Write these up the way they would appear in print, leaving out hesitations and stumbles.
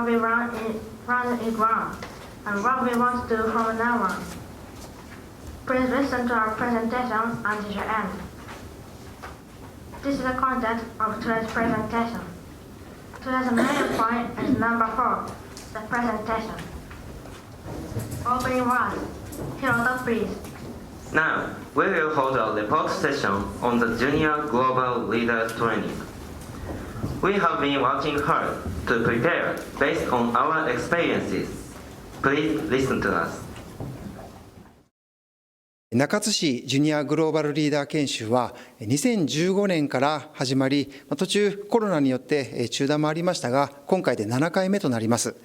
what we run in ground, and what we want to do from now on. Please listen to our presentation until the end. This is the content of today's presentation. Today's main point is number 4, the presentation. Opening words. Hiroto, please. Now, we will hold a report session on the Junior Global Leader Training. We have been working hard to prepare based on our experiences. Please listen to us. 中津市ジュニアグローバルリーダー研修は2015年から始まり、途中コロナによって中断もありましたが、今回で7回目となります。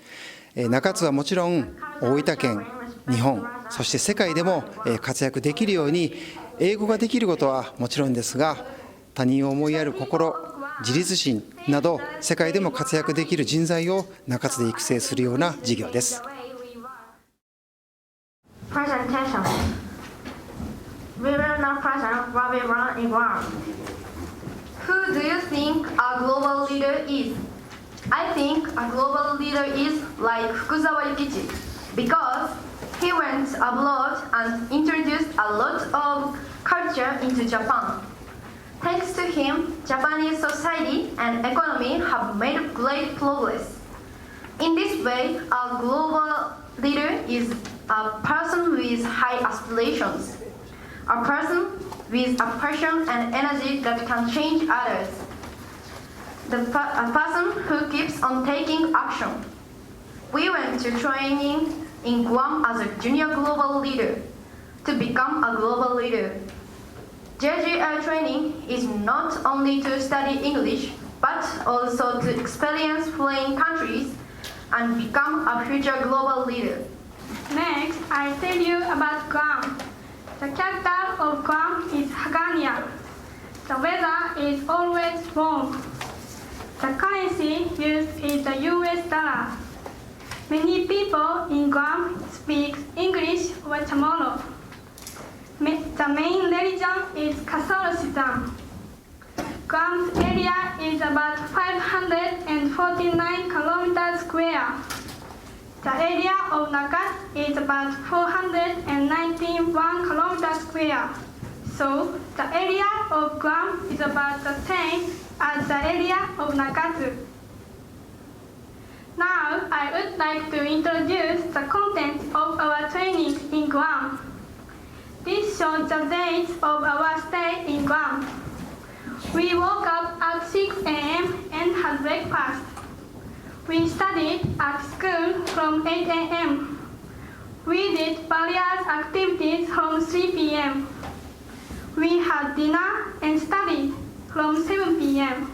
中津はもちろん大分県、日本、そして世界でも活躍できるように、英語ができることはもちろんですが、他人を思いやる心、自立心など世界でも活躍できる人材を中津で育成するような事業です。We will now present what we run in ground. Who do you think a global leader is? I think a global leader is like Fukuzawa Yukichi because he went abroad and introduced a lot of culture into Japan. Thanks to him, Japanese society and economy have made great progress. In this way, a global leader is a person with high aspirations. A person with a passion and energy that can change others. A person who keeps on taking action. We went to training in Guam as a junior global leader to become a global leader. JGL training is not only to study English, but also to experience foreign countries and become a future global leader. Next, I tell you about Guam. The capital of Guam is Hagania. The weather is always warm. The currency used is the US dollar. Many people in Guam speak English or Chamorro. The main religion is Catholicism. Guam's area is about 549 kilometers square. The area of Nagat is about 491 kilometers square. So the area of Guam is about the same as the area of Nakatsu. Now I would like to introduce the content of our training in Guam. This shows the dates of our stay in Guam. We woke up at 6 a.m. and had breakfast. We studied at school from 8 a.m. We did various activities from 3 p.m. We had dinner and studied from 7 p.m.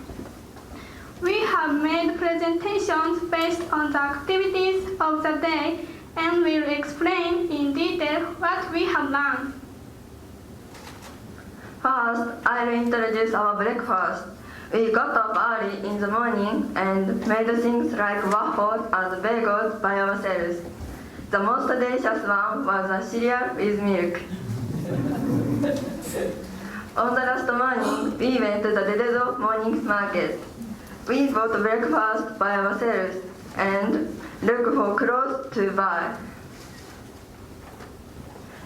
We have made presentations based on the activities of the day and will explain in detail what we have learned. First, I will introduce our breakfast. We got up early in the morning and made things like waffles and bagels by ourselves. The most delicious one was a cereal with milk. On the last morning, we went to the Dededo morning market. We bought breakfast by ourselves and looked for clothes to buy.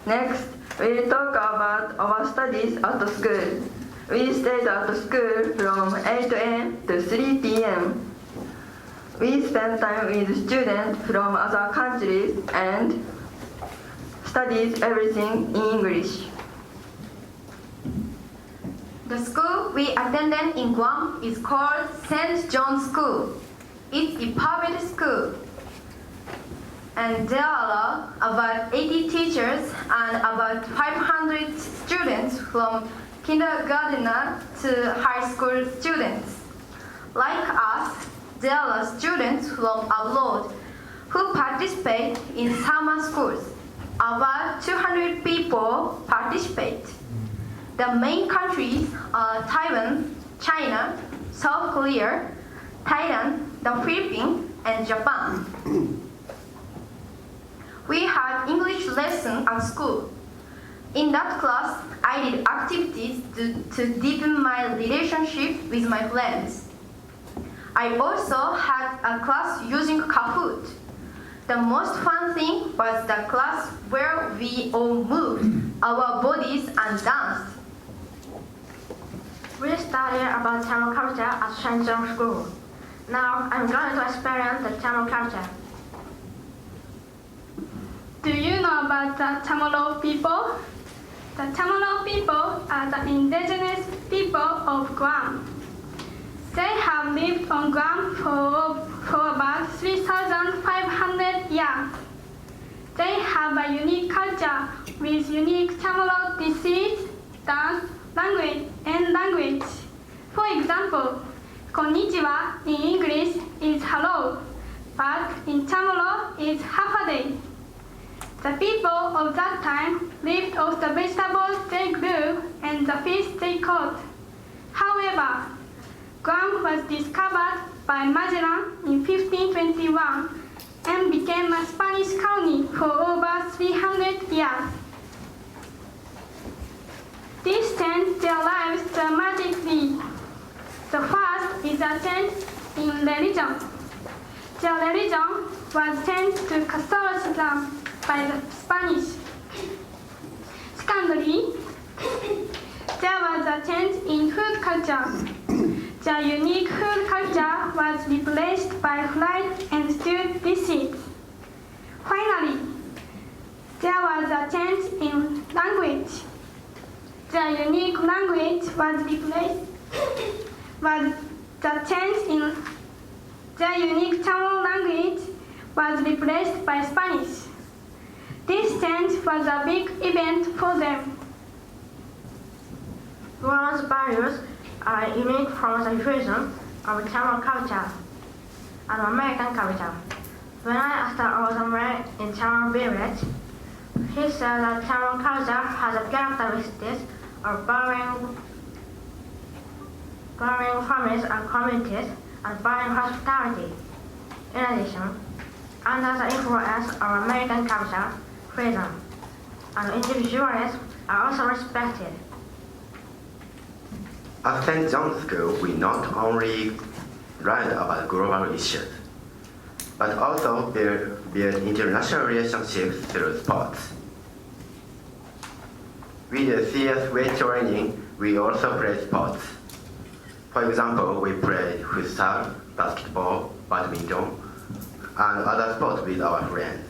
Next, we'll talk about our studies at school. We stayed at school from 8 a.m. to 3 p.m. We spent time with students from other countries and studied everything in English. The school we attended in Guam is called St. John's School. It's a private school. And there are about 80 teachers and about 500 students from kindergartner to high school students. Like us, there are students from abroad who participate in summer schools. About 200 people participate. The main countries are Taiwan, China, South Korea, Thailand, the Philippines, and Japan. We had English lesson at school. In that class, I did activities to deepen my relationship with my friends. I also had a class using Kahoot. The most fun thing was the class where we all moved our bodies and danced. We studied about Tamil culture at Shenzhen School. Now I'm going to experience the Tamil culture. Do you know about the Chamorro people? The Chamorro people are the indigenous people of Guam. They have lived on Guam for about 3,500 years. They have a unique culture with unique Chamorro disease, dance, language. For example, konnichiwa in English is hello, but in Chamorro is half a day. The people of that time lived off the vegetables they grew and the fish they caught. However, Guam was discovered by Magellan in 1521 and became a Spanish colony for over 300 years. This changed their lives dramatically. The first is a change in religion. Their religion was changed to Catholicism by the Spanish. Secondly, there was a change in food culture. Their unique food culture was replaced by fried and stewed dishes. Finally, there was a change in language. Their unique language was replaced their unique Chamorro language was replaced by Spanish. This change was a big event for them. Guam's values are unique from the fusion of Tamil culture and American culture. When I asked the older man in Tamil village, he said that Tamil culture has the characteristics of valuing families and communities and valuing hospitality. In addition, under the influence of American culture, freedom and individualism are also respected. At St. John's School, we not only learned about global issues, but also build international relationships through sports. With the CS weight training, we also play sports. For example, we play futsal, basketball, badminton, and other sports with our friends.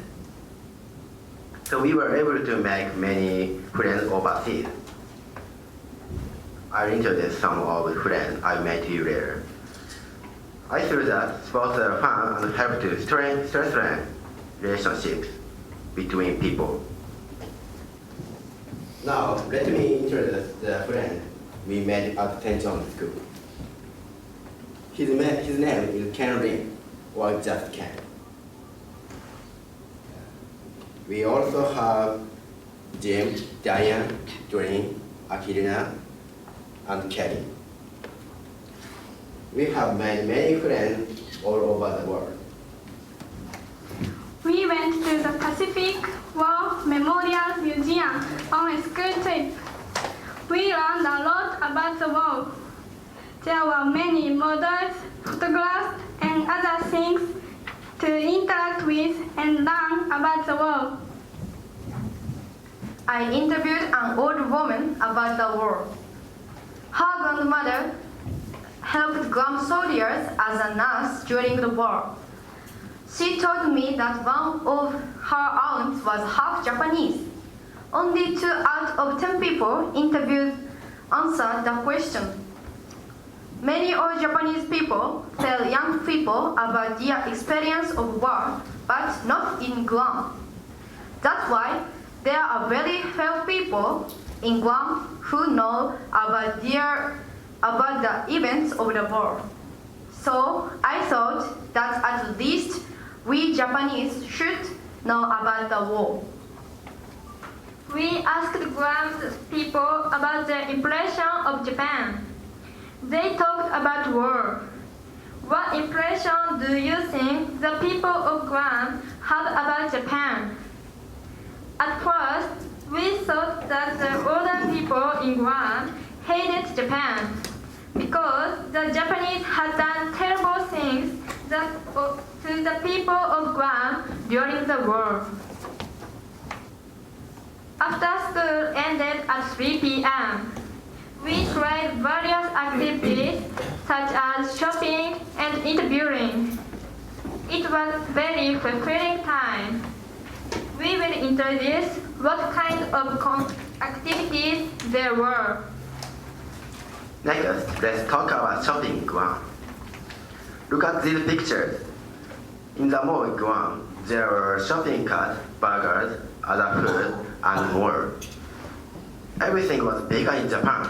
So we were able to make many friends overseas. I'll introduce some of the friends I met you later. I feel that sports are fun and help to strengthen relationships between people. Now, let me introduce the friend we met at St. John's School. His name is Ken Lim, or just Ken. We also have Jim, Diane, Doreen, Akirina, and Kelly. We have made many friends all over the world. We went to the Pacific War Memorial Museum on a school trip. We learned a lot about the war. There were many models, photographs, and other things to interact with and learn about the war. I interviewed an old woman about the war. Her grandmother helped Guam soldiers as a nurse during the war. She told me that one of her aunts was half Japanese. Only 2 out of 10 people interviewed answered the question. Many old Japanese people tell young people about their experience of war, but not in Guam. That's why there are very few people in Guam who know about the events of the war. So I thought that at least we Japanese should know about the war. We asked Guam's people about their impression of Japan. They talked about war. What impression do you think the people of Guam had about Japan? At first, we thought that the older people in Guam hated Japan because the Japanese had done terrible things the people of Guam during the war. After school ended at 3 p.m., we tried various activities such as shopping and interviewing. It was very fulfilling time. We will introduce what kind of activities there were. Next, let's talk about shopping in Guam. Look at these pictures. In the mall in Guam, there were shopping carts, burgers, other food, and more. Everything was bigger in Japan.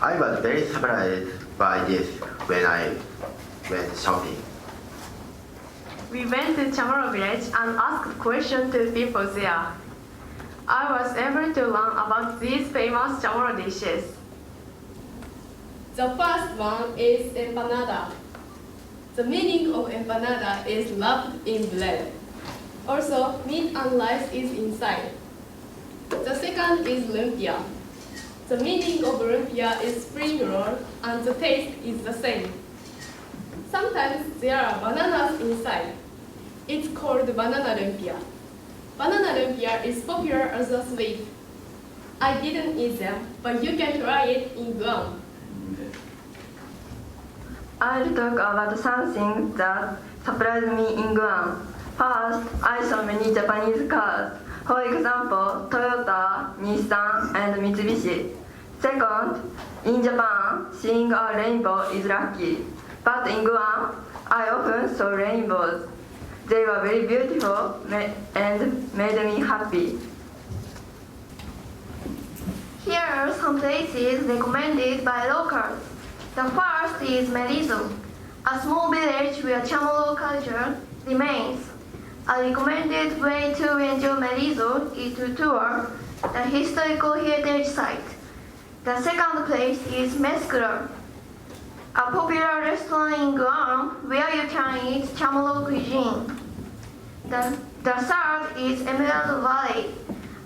I was very surprised by this when I went shopping. We went to Chamorro village and asked questions to people there. I was able to learn about these famous Chamorro dishes. The first one is empanada. The meaning of empanada is wrapped in bread. Also, meat and rice is inside. The second is lumpia. The meaning of lumpia is spring roll and the taste is the same. Sometimes there are bananas inside. It's called banana lumpia. Banana lumpia is popular as a sweet. I didn't eat them, but you can try it in Guam. I'll talk about something that surprised me in Guam. First, I saw many Japanese cars. For example, Toyota, Nissan, and Mitsubishi. Second, in Japan, seeing a rainbow is lucky. But in Guam, I often saw rainbows. They were very beautiful and made me happy. Here are some places recommended by locals. The first is Merizo, a small village where Chamorro culture remains. A recommended way to enjoy Merizo is to tour the historical heritage site. The second place is Mesclor, a popular restaurant in Guam where you can eat Chamorro cuisine. The third is Emerald Valley,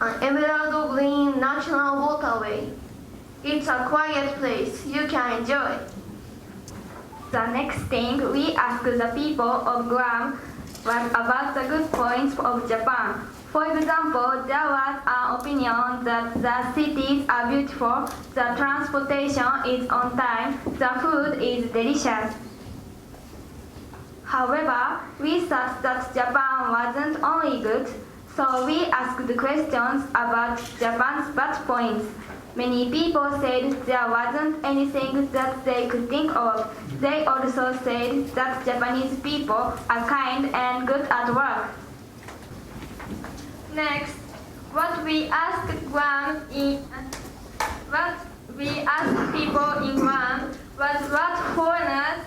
an emerald green natural waterway. It's a quiet place you can enjoy. The next thing we asked the people of Guam was about the good points of Japan. For example, there was an opinion that the cities are beautiful, the transportation is on time, the food is delicious. However, we thought that Japan wasn't only good, so we asked questions about Japan's bad points. Many people said there wasn't anything that they could think of. They also said that Japanese people are kind and good at work. Next, what we asked people in Guam was what foreigners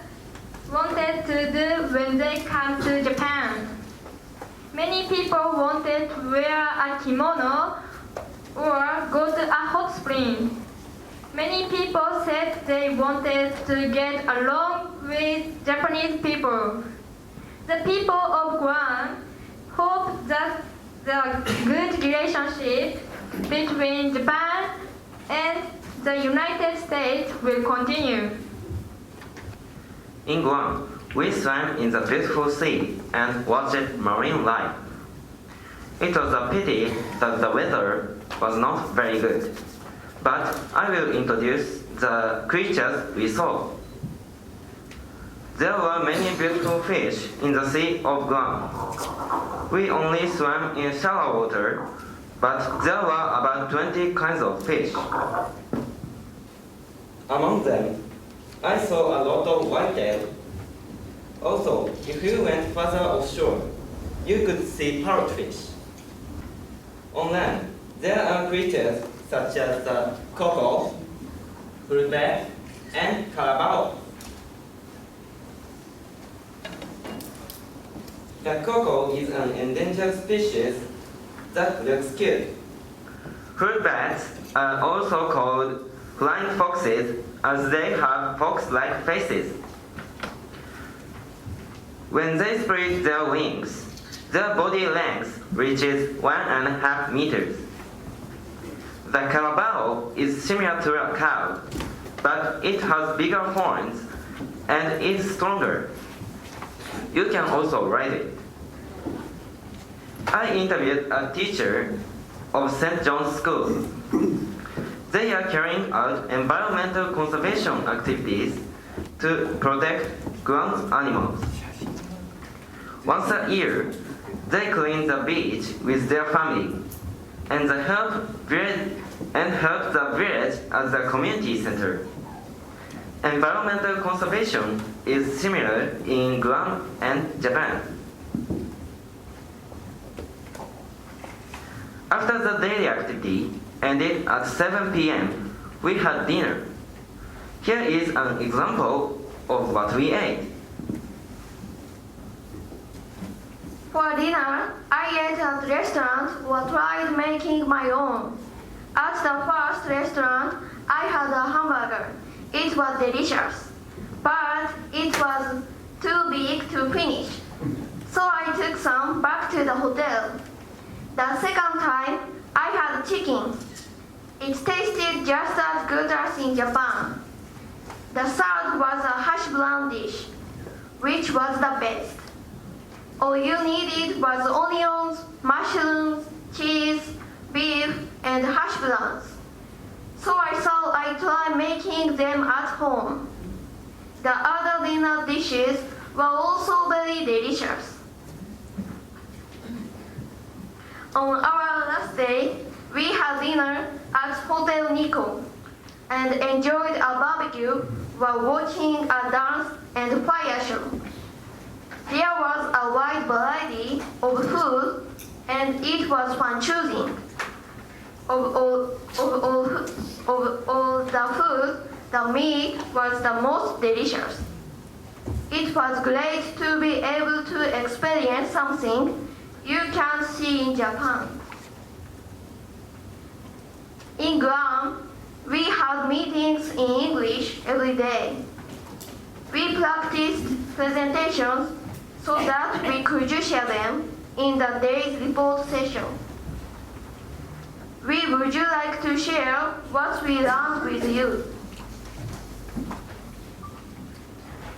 wanted to do when they come to Japan. Many people wanted to wear a kimono or go to a hot spring. Many people said they wanted to get along with Japanese people. The people of Guam hope that the good relationship between Japan and the United States will continue. In Guam, we swam in the beautiful sea and watched marine life. It was a pity that the weather was not very good, but I will introduce the creatures we saw. There were many beautiful fish in the Sea of Guam. We only swam in shallow water, but there were about 20 kinds of fish. Among them, I saw a lot of whitetail. Also, if you went further offshore, you could see parrotfish. On land, there are creatures such as the cockle, fruitbat, and carabao. The cockle is an endangered species that looks cute. Fruitbats are also called flying foxes as they have fox-like faces. When they spread their wings, their body length reaches 1.5 meters. The carabao is similar to a cow, but it has bigger horns and is stronger. you can also write it. I interviewed a teacher of St. John's School. They are carrying out environmental conservation activities to protect ground animals. Once a year, they clean the beach with their family and help the village as a community center. Environmental conservation is similar in Guam and Japan. After the daily activity ended at 7 p.m., we had dinner. Here is an example of what we ate. For dinner, I ate at a restaurant or tried making my own. At the first restaurant, I had a hamburger. It was delicious, but it was too big to finish. So I took some back to the hotel. The second time, I had chicken. It tasted just as good as in Japan. The third was a hash brown dish, which was the best. All you needed was onions, mushrooms, cheese, beef, and hash browns. So I thought I'd try making them at home. The other dinner dishes were also very delicious. On our last day, we had dinner at Hotel Nikko and enjoyed a barbecue while watching a dance and fire show. There was a wide variety of food, and it was fun choosing. Of all the food, the meat was the most delicious. It was great to be able to experience something you can't see in Japan. In Guam, we had meetings in English every day. We practiced presentations so that we could share them in the day's report session. Would you like to share what we learned with you?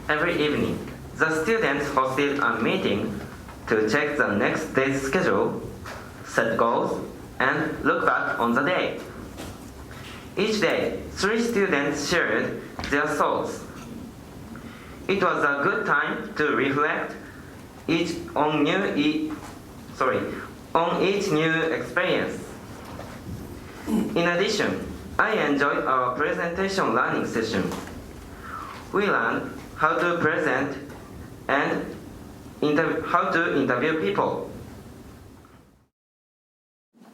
Every evening, the students hosted a meeting to check the next day's schedule, set goals, and look back on the day. Each day, 3 students shared their thoughts. It was a good time to reflect on each new experience. In addition, I enjoyed our presentation learning session. We learned how to present and how to interview people.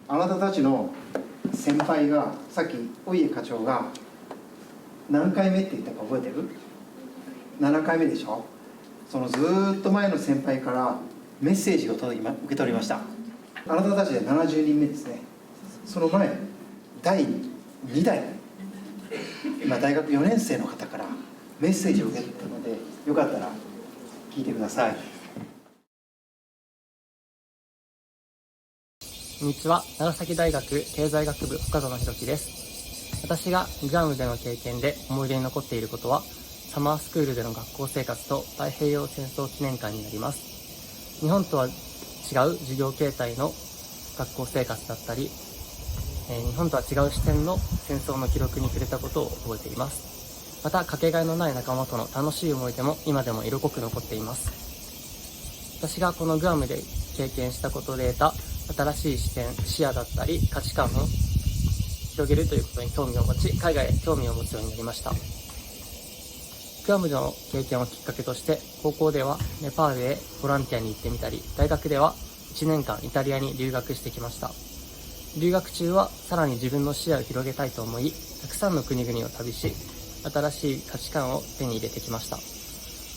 あなたたちの先輩がさっき大家課長が何回目って言ったか覚えてる？7回目でしょ。そのずーっと前の先輩からメッセージを受け取りました。あなたたちで70人目ですね。その前第2代今大学4年生の方からメッセージを受け取ったのでよかったら聞いてください。こんにちは。長崎大学経済学部岡園弘樹です。私がグアムでの経験で思い出に残っていることはサマースクールでの学校生活と太平洋戦争記念館になります。日本とは違う授業形態の学校生活だったり、日本とは違う視点の戦争の記録に触れたことを覚えています。またかけがえのない仲間との楽しい思い出も今でも色濃く残っています。私がこのグアムで経験したことで得た新しい視点、視野だったり価値観を広げるということに興味を持ち、海外へ興味を持つようになりました。グアムでの経験をきっかけとして、高校ではネパールへボランティアに行ってみたり、大学では1年間イタリアに留学してきました。留学中はさらに自分の視野を広げたいと思い、たくさんの国々を旅し、新しい価値観を手に入れてきました。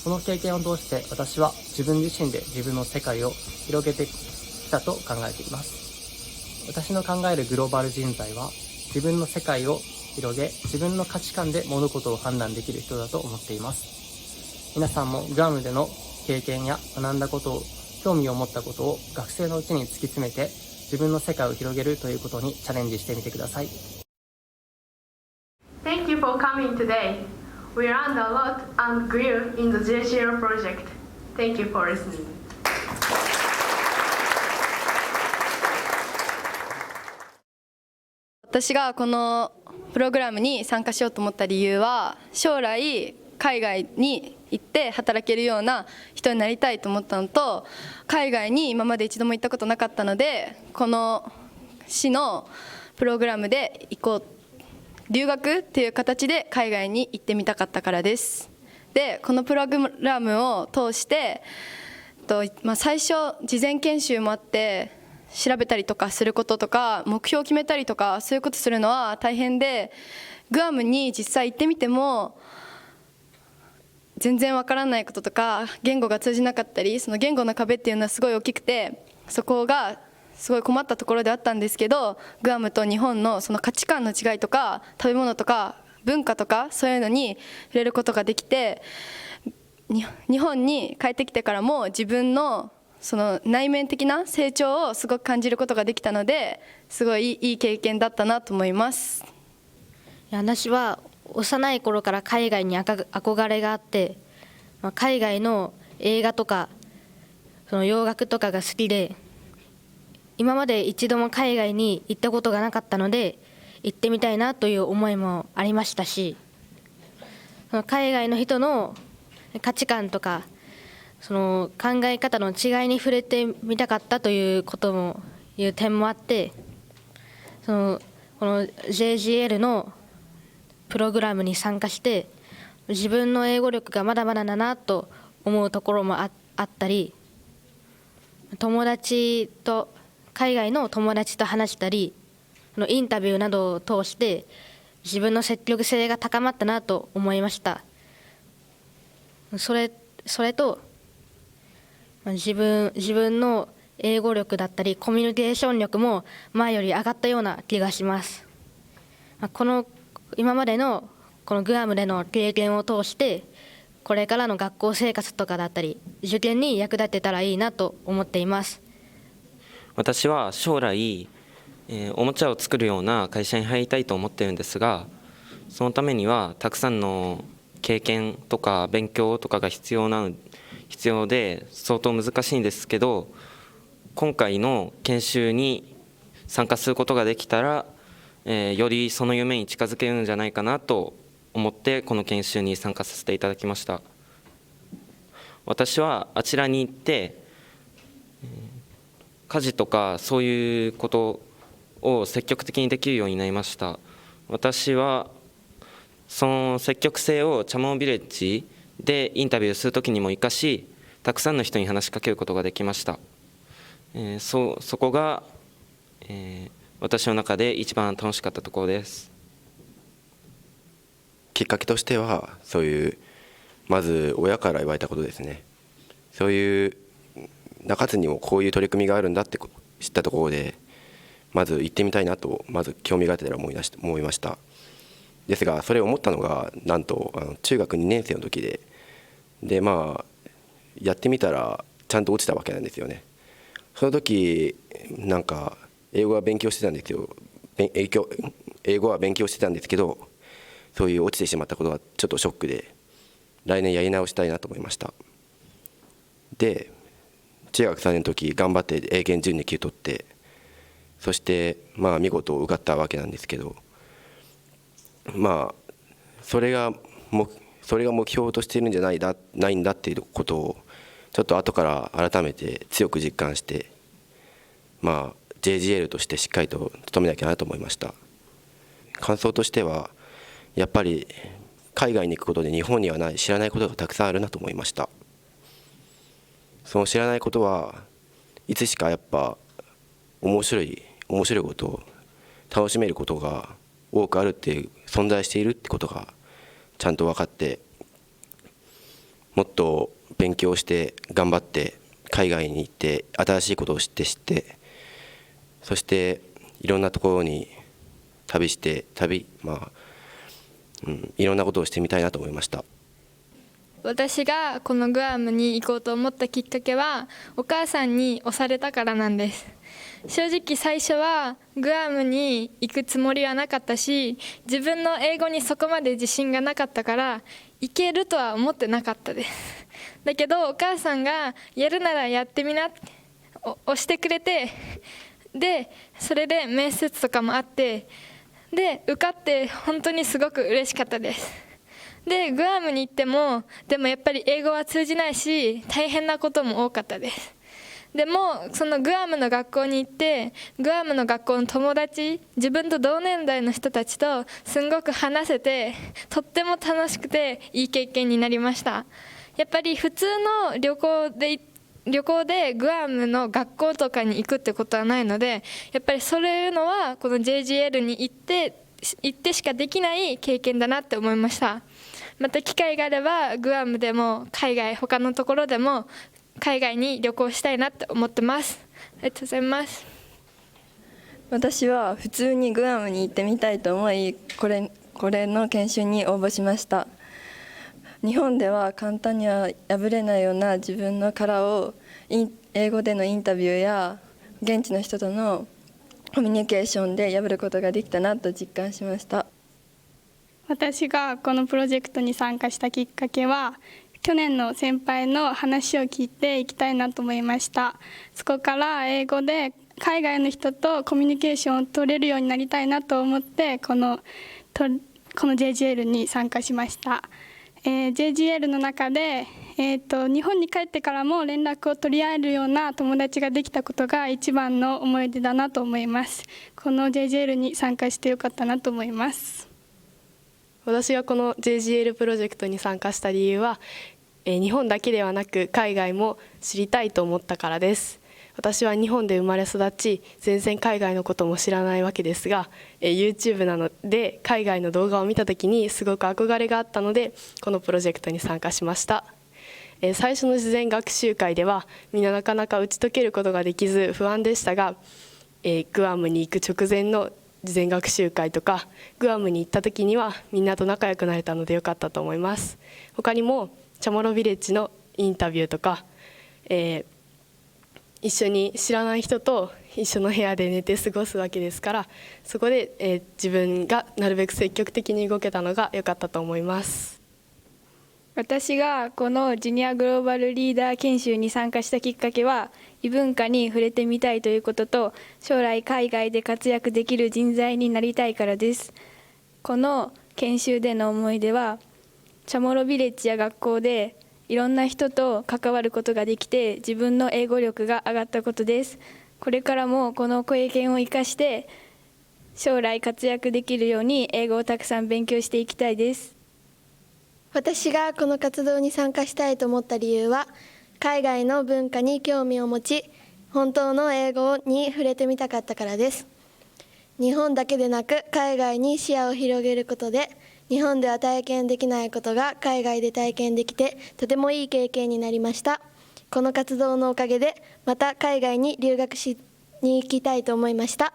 この経験を通して私は自分自身で自分の世界を広げてきたと考えています。私の考えるグローバル人材は自分の世界を広げ、自分の価値観で物事を判断できる人だと思っています。皆さんもグアムでの経験や学んだことを、興味を持ったことを学生のうちに突き詰めて自分の世界を広げるということにチャレンジしてみてください。Thank you for coming today. We learned a lot and grew in the Junior project. Thank you for listening. 私がこのプログラムに参加しようと思った理由は、将来海外に行って働けるような人になりたいと思ったのと、海外に今まで一度も行ったことなかったので、この市のプログラムで行こう、留学っていう形で海外に行ってみたかったからです。で、このプログラムを通して最初事前研修もあって、調べたりとかすることとか目標を決めたりとかそういうことするのは大変で、グアムに実際行ってみても全然わからないこととか言語が通じなかったり、その言語の壁っていうのはすごい大きくて、そこがすごい困ったところであったんですけど、グアムと日本のその価値観の違いとか食べ物とか文化とかそういうのに触れることができて、日本に帰ってきてからも自分のその内面的な成長をすごく感じることができたので、すごいいい経験だったなと思います。私は幼い頃から海外に憧れがあって、海外の映画とかその洋楽とかが好きで、今まで一度も海外に行ったことがなかったので行ってみたいなという思いもありましたし、その海外の人の価値観とかその考え方の違いに触れてみたかったという点もあって、この JGL のプログラムに参加して、自分の英語力がまだまだだなと思うところもあったり、海外の友達と話したり、インタビューなどを通して自分の積極性が高まったなと思いました。それと自分の英語力だったりコミュニケーション力も前より上がったような気がします。今までのこのグアムでの経験を通して、これからの学校生活とかだったり受験に役立てたらいいなと思っています。私は将来、おもちゃを作るような会社に入りたいと思っているんですが、そのためにはたくさんの経験とか勉強とかが必要で相当難しいんですけど、今回の研修に参加することができたら、よりその夢に近づけるんじゃないかなと思ってこの研修に参加させていただきました。私はあちらに行って家事とかそういうことを積極的にできるようになりました。私はその積極性をチャモンビレッジでインタビューするときにも生かし、たくさんの人に話しかけることができました。そこが、私の中で一番楽しかったところです。きっかけとしてはそういうまず親から言われたことですね。そういう中津にもこういう取り組みがあるんだって知ったところで、まず行ってみたいなとまず興味がてら思いました。ですがそれを思ったのがなんと中学2年生の時で、やってみたらちゃんと落ちたわけなんですよね。その時なんか英語は勉強してたんですよ。英語は勉強してたんですけど、そういう落ちてしまったことがちょっとショックで、来年やり直したいなと思いました。で中学3年の時頑張って英検準2級取って、そして見事受かったわけなんですけど、それが目標としているんじゃないんだっていうことをちょっと後から改めて強く実感して、JGL としてしっかりと努めなきゃなと思いました。感想としてはやっぱり海外に行くことで日本にはない知らないことがたくさんあるなと思いました。その知らないことはいつしかやっぱ面白いことを楽しめることが多くあるっていう存在しているってことがちゃんと分かって、もっと勉強して頑張って海外に行って新しいことを知って、そしていろんなところにいろんなことをしてみたいなと思いました。私がこのグアムに行こうと思ったきっかけはお母さんに押されたからなんです。正直最初はグアムに行くつもりはなかったし、自分の英語にそこまで自信がなかったからいけるとは思ってなかったです。だけどお母さんがやるならやってみなって押してくれて、でそれで面接とかもあって、で受かって本当にすごく嬉しかったです。でグアムに行ってもでもやっぱり英語は通じないし大変なことも多かったです。でもそのグアムの学校に行ってグアムの学校の友達、自分と同年代の人たちとすんごく話せて、とっても楽しくていい経験になりました。やっぱり普通の旅行でグアムの学校とかに行くってことはないので、やっぱりそういうのはこの JGL に行ってしかできない経験だなって思いました。また機会があればグアムでも他のところでも海外に旅行したいなって思ってます。ありがとうございます。私は普通にグアムに行ってみたいと思い、これの研修に応募しました。日本では簡単には破れないような自分の殻を英語でのインタビューや現地の人とのコミュニケーションで破ることができたなと実感しました。私がこのプロジェクトに参加したきっかけは、去年の先輩の話を聞いていきたいなと思いました。そこから英語で海外の人とコミュニケーションを取れるようになりたいなと思ってこの JGL に参加しました。JGL の中で、日本に帰ってからも連絡を取り合えるような友達ができたことが一番の思い出だなと思います。この JGL に参加してよかったなと思います。私がこの JGL プロジェクトに参加した理由は、日本だけではなく海外も知りたいと思ったからです。私は日本で生まれ育ち、全然海外のことも知らないわけですが、YouTube なので海外の動画を見た時にすごく憧れがあったので、このプロジェクトに参加しました。最初の事前学習会ではみんななかなか打ち解けることができず不安でしたが、グアムに行く直前の事前学習会とかグアムに行った時にはみんなと仲良くなれたのでよかったと思います。他にもチャモロビレッジのインタビューとか、一緒に知らない人と一緒の部屋で寝て過ごすわけですから、そこで、自分がなるべく積極的に動けたのが良かったと思います。私がこのジュニアグローバルリーダー研修に参加したきっかけは、異文化に触れてみたいということと、将来海外で活躍できる人材になりたいからです。この研修での思い出は、チャモロビレッジや学校でいろんな人と関わることができて、自分の英語力が上がったことです。これからもこの経験を生かして将来活躍できるように英語をたくさん勉強していきたいです。私がこの活動に参加したいと思った理由は、海外の文化に興味を持ち、本当の英語に触れてみたかったからです。日本だけでなく海外に視野を広げることで、日本では体験できないことが海外で体験できて、とてもいい経験になりました。この活動のおかげでまた海外に留学しに行きたいと思いました。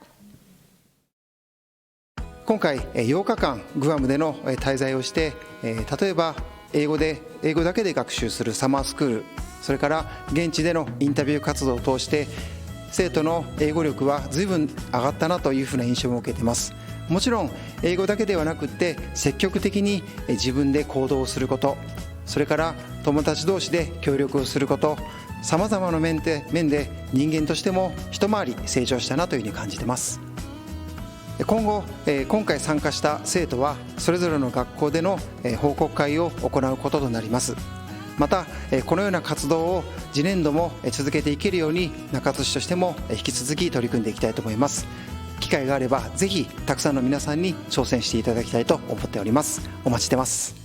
今回8日間グアムでの滞在をして、例えば英語だけで学習するサマースクール、それから現地でのインタビュー活動を通して生徒の英語力は随分上がったなというふうな印象を受けています。もちろん英語だけではなくって積極的に自分で行動をすること、それから友達同士で協力をすること、さまざまな面で人間としても一回り成長したなというふうに感じています。今後、今回参加した生徒はそれぞれの学校での報告会を行うこととなります。またこのような活動を次年度も続けていけるように中津市としても引き続き取り組んでいきたいと思います。機会があればぜひたくさんの皆さんに挑戦していただきたいと思っております。お待ちしてます。